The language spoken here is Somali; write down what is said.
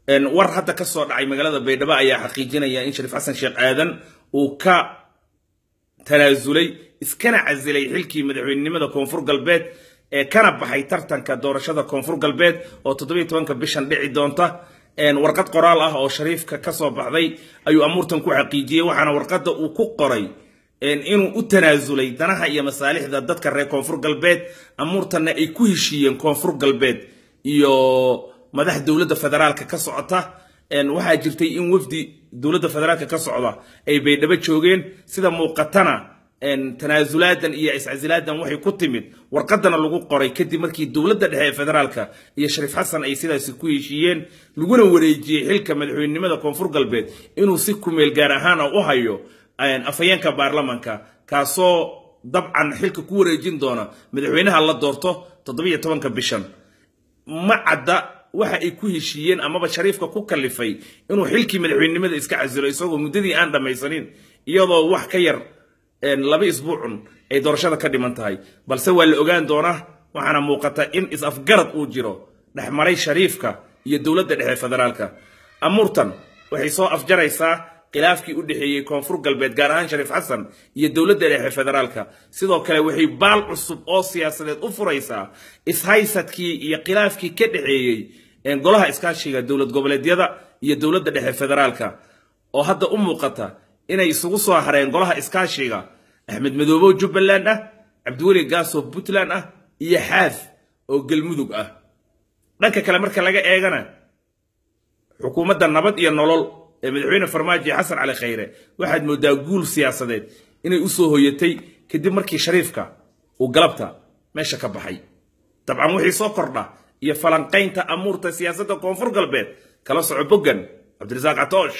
war hadda ka soo dhacay magaalada Baydhabo ayaa xaqiijinaya in Shariif Xasan Sheekh Aadan uu ka tanaasulay iskana casilay xilkii madaxweynenimada Koonfur Galbeed ee kana baxay tartanka doorashada Koonfur Galbeed oo 17 bishan dhici doonta warqad qoraal ah oo Shariifka ka soo baxday ayuu amuurtan ku xaqiijiyay waxaana warqada uu ku qoray inuu u tanaasulay danaha iyo masaalixda dadka reer Koonfur Galbeed amuurtana ay ku heshiiyeen Koonfur Galbeed iyo madax dawladda federaalka ka socota waxa jirtay in wafdi dawladda federaalka ka socda ay Baydhabo joogeen sida muuqatana tanaasuladan iyo iscasiladan waxay ku timid warqadana lagu qoray kadib markii dawladda dhexe ee federaalka iyo Shariif Xasan ay sidaas ku heshiiyeen laguna wareejiyay xilka madaxweynenimada Koonfur Galbeed inuu si ku meel gaar ahaan u hayo afayeenka baarlamaanka kaasoo dabcan xilka ku wareejin doona madaxweynaha la doorto 17 bishan ma cadda waxa ay ku heshiiyeen amaba Shariifka ku kalifay inuu xilkii madaxweynenimada iska casilo isagoo muddadii aan dhamaysanin iyadoo wax ka yar 2 isbuucun ay doorashada ka dhiman tahay balse waa la ogaan doonaa waxaana muuqata in is-afgarad uu jiro dhaxmaray Shariifka iyo dawladda dhexe federaalka amuurtan waxay soo afjaraysaa khilaafkii u dhaxeeyay Koonfur Galbeed gaar ahaan Shariif Xasan iyo dawladda dhexe federaalka sidoo kale waxay baal cusub oo siyaasadeed u furaysaa ishaysadkii iyo khilaafkii ka dhaxeeyay golaha iskaashiga dawlad goboleedyada iyo dawladda dhexe federaalka oo hadda u muuqata inay isugu soo hareen golaha iskaashiga Axmed Madoobe Jubbaland ah Cabdiweli Gaaso Puntland ah iyo Xaaf oo Galmudug ah dhanka kale marka laga eegana xukuumadda nabad iyo nolol ee madaxweyne Farmaajo Xasan Cali Khayre waxaad moodaa guul siyaasadeed inay u soo hoyatay kadib markii Shariifka uu galabta meesha ka baxay dabcan wixii soo kordha iyo falanqaynta amuurta siyaasadda Koonfur Galbeed kala soco bogan Cabdirasaaq Catoosh